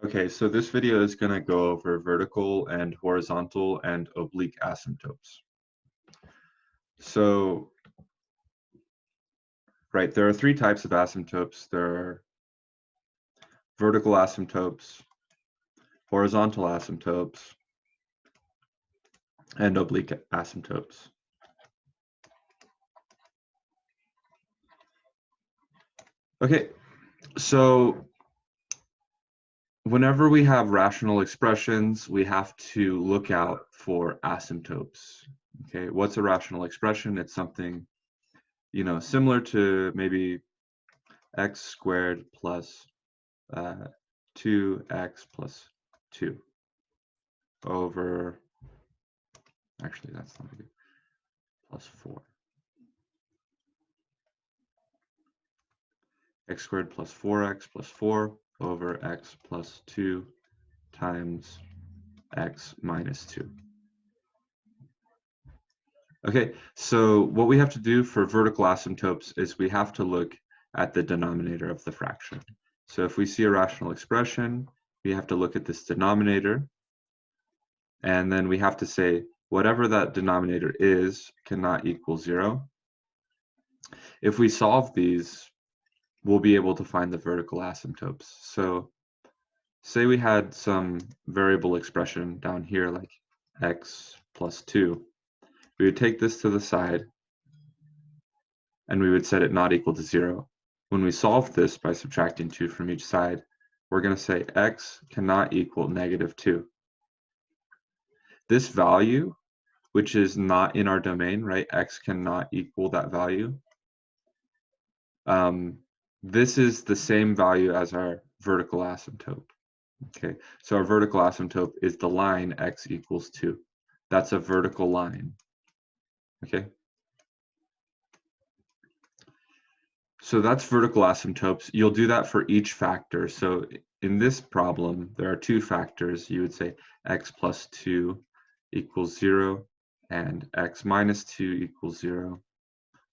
Okay, so this video is going to go over vertical and horizontal and oblique asymptotes. So, right, there are three types of asymptotes. There are vertical asymptotes, horizontal asymptotes, and oblique asymptotes. Okay, so whenever we have rational expressions, we have to look out for asymptotes. Okay, what's a rational expression? It's something, similar to maybe x squared plus 2x plus 2 over, actually that's not good, plus 4. X squared plus 4x plus 4 over x plus 2 times x minus 2. Okay, so what we have to do for vertical asymptotes is we have to look at the denominator of the fraction. So if we see a rational expression, we have to look at this denominator, and then we have to say whatever that denominator is cannot equal 0. If we solve these, we'll be able to find the vertical asymptotes. So say we had some variable expression down here like x plus 2. We would take this to the side and we would set it not equal to 0. When we solve this by subtracting 2 from each side, we're going to say x cannot equal negative 2. This value, which is not in our domain, right? X cannot equal that value. This is the same value as our vertical asymptote. Okay, so our vertical asymptote is the line x equals 2. That's a vertical line. Okay. So that's vertical asymptotes. You'll do that for each factor. So in this problem, there are two factors. You would say x plus 2 equals 0 and x minus 2 equals 0.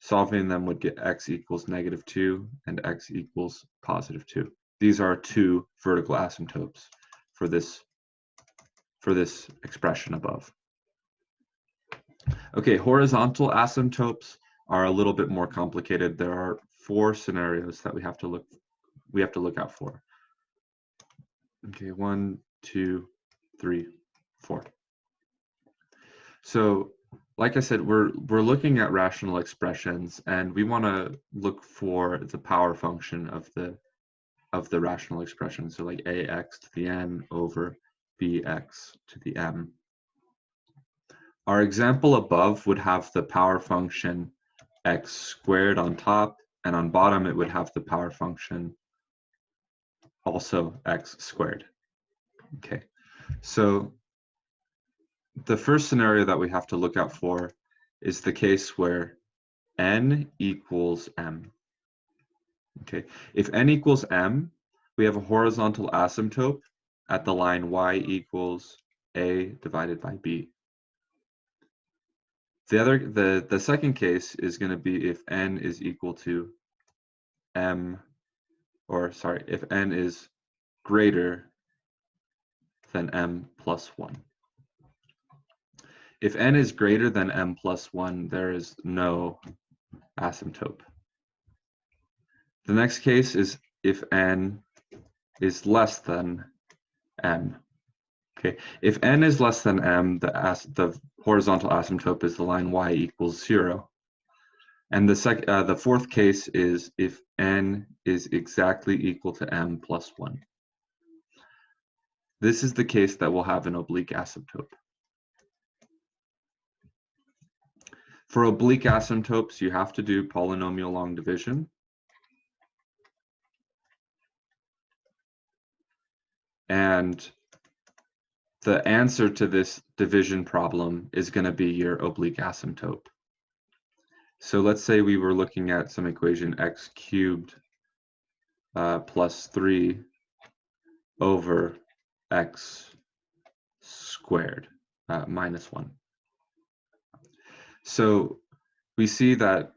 Solving them would get x equals negative 2 and x equals positive 2. These are two vertical asymptotes for this expression above. Okay, horizontal asymptotes are a little bit more complicated. There are 4 scenarios that we have to look out for. Okay, 1, 2, 3, 4. So, like I said, we're looking at rational expressions, and we want to look for the power function of the rational expression. So like ax to the n over bx to the m. Our example above would have the power function x squared on top, and on bottom it would have the power function also x squared. Okay, so the first scenario that we have to look out for is the case where n equals m. Okay, if n equals m, we have a horizontal asymptote at the line y equals a divided by b. The second case is going to be if n is equal to m, or sorry, if n is greater than m plus 1. If n is greater than m plus 1, there is no asymptote. The next case is if n is less than m. Okay, if n is less than m, the horizontal asymptote is the line y equals 0. And the fourth case is if n is exactly equal to m plus 1. This is the case that will have an oblique asymptote. For oblique asymptotes, you have to do polynomial long division. And the answer to this division problem is going to be your oblique asymptote. So let's say we were looking at some equation x cubed plus 3 over x squared minus 1. So we see that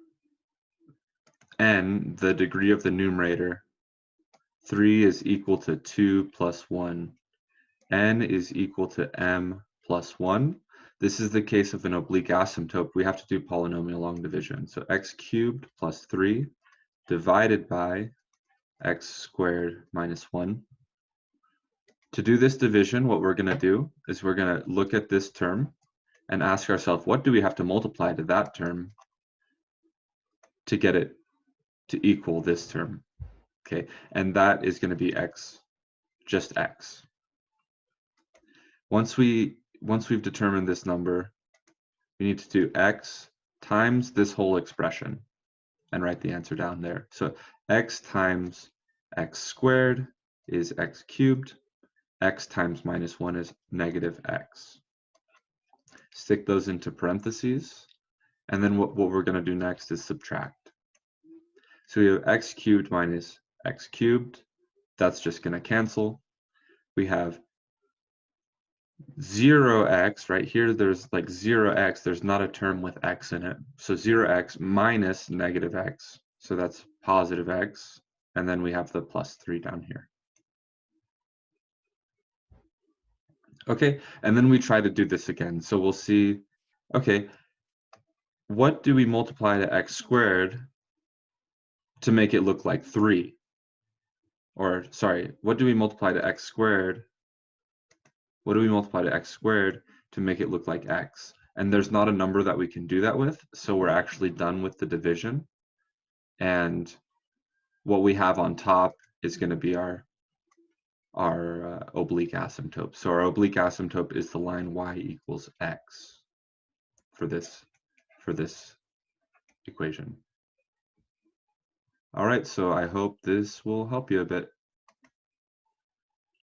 n, the degree of the numerator, 3 is equal to 2 plus 1. N is equal to m plus 1. This is the case of an oblique asymptote. We have to do polynomial long division. So x cubed plus 3 divided by x squared minus 1. To do this division, what we're going to do is we're going to look at this term and ask ourselves, what do we have to multiply to that term to get it to equal this term? Okay, and that is going to be x, just x. Once we've determined this number, we need to do x times this whole expression and write the answer down there. So x times x squared is x cubed. X times minus 1 is negative x. Stick those into parentheses. And then what we're going to do next is subtract. So we have x cubed minus x cubed. That's just going to cancel. We have 0x, right here there's like 0x, there's not a term with x in it. So 0x minus negative x. So that's positive x. And then we have the plus 3 down here. Okay, and then we try to do this again. So we'll see, okay, what do we multiply to x squared to make it look like 3? Or, sorry, what do we multiply to x squared? What do we multiply to x squared to make it look like x? And there's not a number that we can do that with, so we're actually done with the division. And what we have on top is going to be our oblique asymptote. So our oblique asymptote is the line y equals x for this equation. All right, so I hope this will help you a bit.